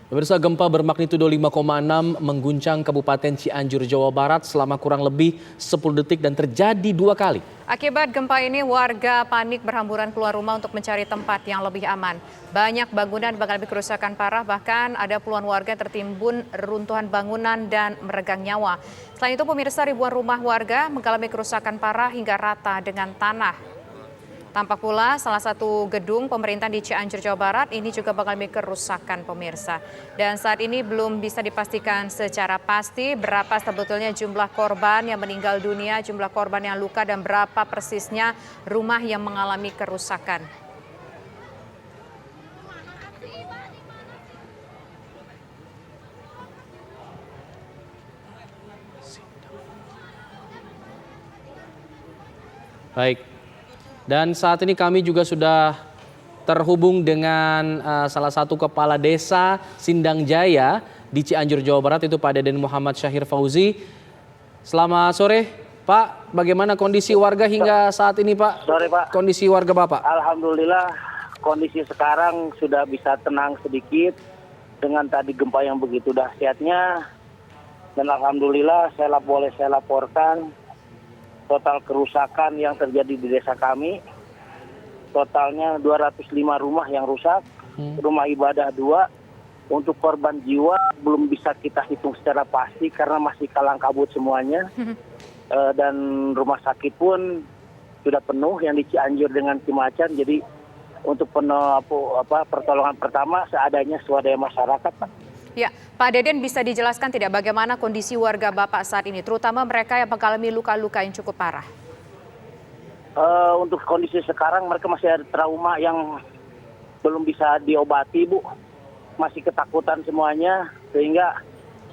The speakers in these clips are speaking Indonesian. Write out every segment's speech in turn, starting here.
Pemirsa, gempa bermagnitudo 5,6 mengguncang Kabupaten Cianjur, Jawa Barat selama kurang lebih 10 detik dan terjadi 2 kali. Akibat gempa ini, warga panik berhamburan keluar rumah untuk mencari tempat yang lebih aman. Banyak bangunan mengalami kerusakan parah, bahkan ada puluhan warga yang tertimbun reruntuhan bangunan dan meregang nyawa. Selain itu, pemirsa, ribuan rumah warga mengalami kerusakan parah hingga rata dengan tanah. Tampak pula salah satu gedung pemerintah di Cianjur, Jawa Barat ini juga mengalami kerusakan, pemirsa. Dan saat ini belum bisa dipastikan secara pasti berapa sebetulnya jumlah korban yang meninggal dunia, jumlah korban yang luka, dan berapa persisnya rumah yang mengalami kerusakan. Baik. Dan saat ini kami juga sudah terhubung dengan salah satu kepala desa Sindang Jaya di Cianjur, Jawa Barat, itu Pak Deden Muhammad Syahir Fauzi. Selamat sore, Pak. Bagaimana kondisi warga hingga saat ini, Pak? Sore, Pak. Kondisi warga Bapak? Alhamdulillah, kondisi sekarang sudah bisa tenang sedikit dengan tadi gempa yang begitu dahsyatnya. Dan alhamdulillah boleh saya laporkan total kerusakan yang terjadi di desa kami. Totalnya 205 rumah yang rusak, rumah ibadah 2. Untuk korban jiwa belum bisa kita hitung secara pasti karena masih kalang kabut semuanya. Dan rumah sakit pun sudah penuh yang di Cianjur dengan Cimacan. Jadi untuk pertolongan pertama seadanya swadaya masyarakat, Pak. Ya, Pak Deden, bisa dijelaskan tidak bagaimana kondisi warga Bapak saat ini, terutama mereka yang mengalami luka-luka yang cukup parah? Untuk kondisi sekarang mereka masih ada trauma yang belum bisa diobati, Bu. Masih ketakutan semuanya, sehingga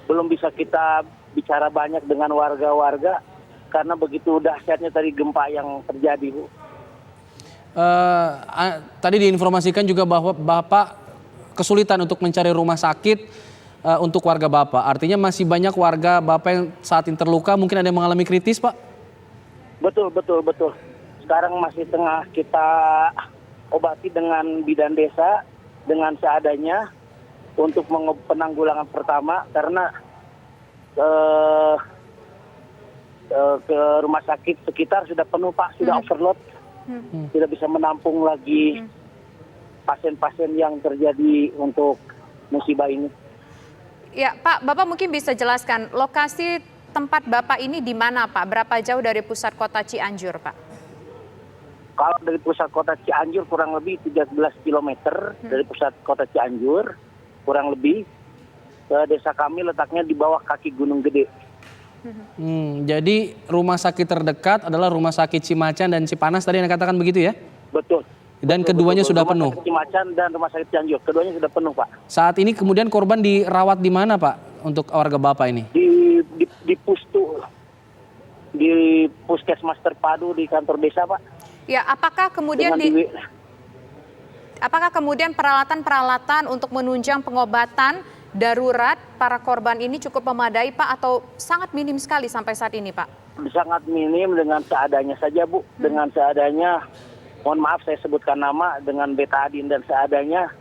belum bisa kita bicara banyak dengan warga-warga karena begitu dahsyatnya tadi gempa yang terjadi, Bu. Tadi diinformasikan juga bahwa Bapak kesulitan untuk mencari rumah sakit untuk warga Bapak. Artinya masih banyak warga Bapak yang saat ini terluka, mungkin ada yang mengalami kritis, Pak? Betul. Sekarang masih tengah kita obati dengan bidan desa dengan seadanya untuk penanggulangan pertama karena ke rumah sakit sekitar sudah penuh, Pak, sudah overload. Tidak bisa menampung lagi pasien-pasien yang terjadi untuk musibah ini. Ya, Pak, Bapak mungkin bisa jelaskan lokasi tempat Bapak ini di mana, Pak? Berapa jauh dari pusat kota Cianjur, Pak? Kalau dari pusat kota Cianjur kurang lebih 13 km dari pusat kota Cianjur, kurang lebih. Desa kami letaknya di bawah kaki Gunung Gede. Jadi rumah sakit terdekat adalah Rumah Sakit Cimacan dan Cipanas tadi yang katakan begitu ya? Betul. Dan keduanya sudah penuh? Rumah Sakit Cimacan dan Rumah Sakit Cianjur, keduanya sudah penuh, Pak. Saat ini kemudian korban dirawat di mana, Pak, untuk warga Bapak ini? Di Pustu, di Puskesmas terpadu di kantor desa, Pak. Ya, apakah kemudian peralatan-peralatan untuk menunjang pengobatan darurat para korban ini cukup memadai, Pak, atau sangat minim sekali sampai saat ini, Pak? Sangat minim, dengan seadanya saja, Bu. Dengan seadanya, mohon maaf saya sebutkan nama, dengan betadin dan seadanya,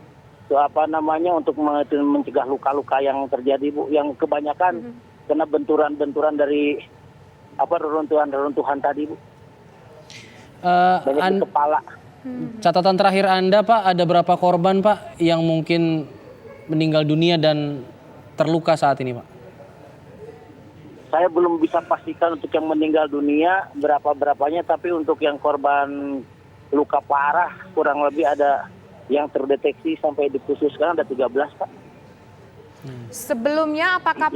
untuk mencegah luka-luka yang terjadi, Bu. Yang kebanyakan kena benturan-benturan dari reruntuhan tadi, Bu. Banyak di kepala. Catatan terakhir Anda, Pak, ada berapa korban, Pak, yang mungkin meninggal dunia dan terluka saat ini, Pak? Saya belum bisa pastikan untuk yang meninggal dunia berapa-berapanya, tapi untuk yang korban luka parah kurang lebih ada yang terdeteksi sampai dikhususkan ada 13, Pak. Sebelumnya apakah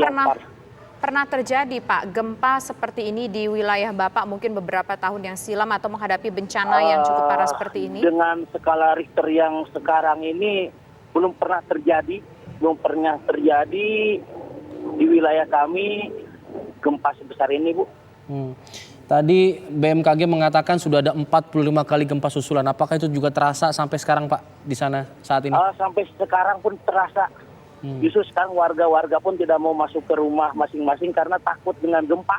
pernah terjadi, Pak, gempa seperti ini di wilayah Bapak mungkin beberapa tahun yang silam atau menghadapi bencana yang cukup parah seperti ini? Dengan skala Richter yang sekarang ini belum pernah terjadi di wilayah kami gempa sebesar ini, Bu. Tadi BMKG mengatakan sudah ada 45 kali gempa susulan. Apakah itu juga terasa sampai sekarang, Pak, di sana saat ini? Sampai sekarang pun terasa. Justru sekarang warga-warga pun tidak mau masuk ke rumah masing-masing karena takut dengan gempa.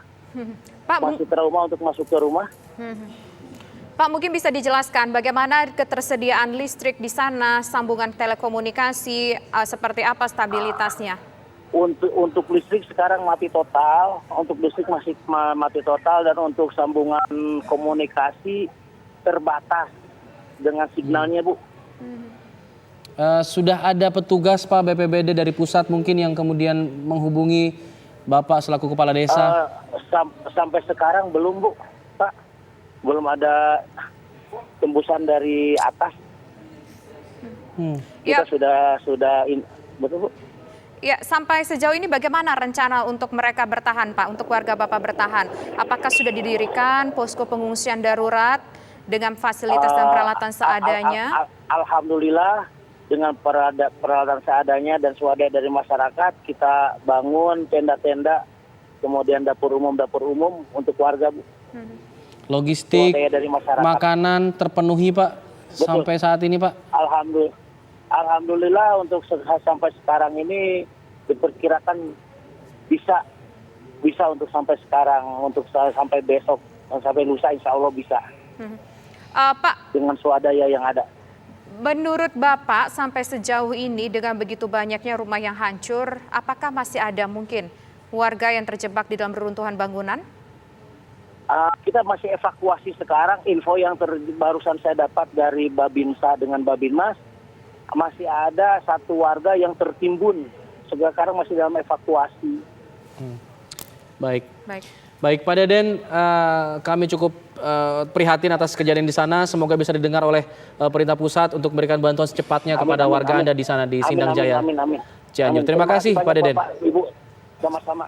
Masih trauma untuk masuk ke rumah. Pak, mungkin bisa dijelaskan bagaimana ketersediaan listrik di sana, sambungan telekomunikasi, seperti apa stabilitasnya? Untuk listrik sekarang mati total, untuk listrik masih mati total, dan untuk sambungan komunikasi terbatas dengan signalnya, Bu. Sudah ada petugas Pak BPBD dari pusat mungkin yang kemudian menghubungi Bapak selaku kepala desa? Sampai sekarang belum, Bu, Pak. Belum ada tembusan dari atas. Kita betul, Bu. Ya, sampai sejauh ini bagaimana rencana untuk mereka bertahan, Pak, untuk warga Bapak bertahan? Apakah sudah didirikan posko pengungsian darurat dengan fasilitas dan peralatan seadanya? Alhamdulillah, dengan peralatan seadanya dan swadaya dari masyarakat, kita bangun tenda-tenda, kemudian dapur umum untuk warga, Bu. Logistik, Swadaya dari masyarakat. makanan terpenuhi Pak sampai saat ini Pak? Alhamdulillah untuk sampai sekarang ini diperkirakan bisa untuk sampai sekarang, untuk sampai besok, sampai lusa insya Allah bisa. Pak, dengan swadaya yang ada. menurut Bapak sampai sejauh ini dengan begitu banyaknya rumah yang hancur, apakah masih ada mungkin warga yang terjebak di dalam reruntuhan bangunan? Kita masih evakuasi sekarang. Info yang barusan saya dapat dari Babinsa dengan Babinmas, masih ada satu warga yang tertimbun. Sekarang masih dalam evakuasi. Baik, Pak Deden, kami cukup prihatin atas kejadian di sana. Semoga bisa didengar oleh pemerintah pusat untuk memberikan bantuan secepatnya kepada warga Anda di sana di Sindang Jaya, Amin. Cianjur. Terima kasih Pak Deden. Bapak, Ibu, sama-sama.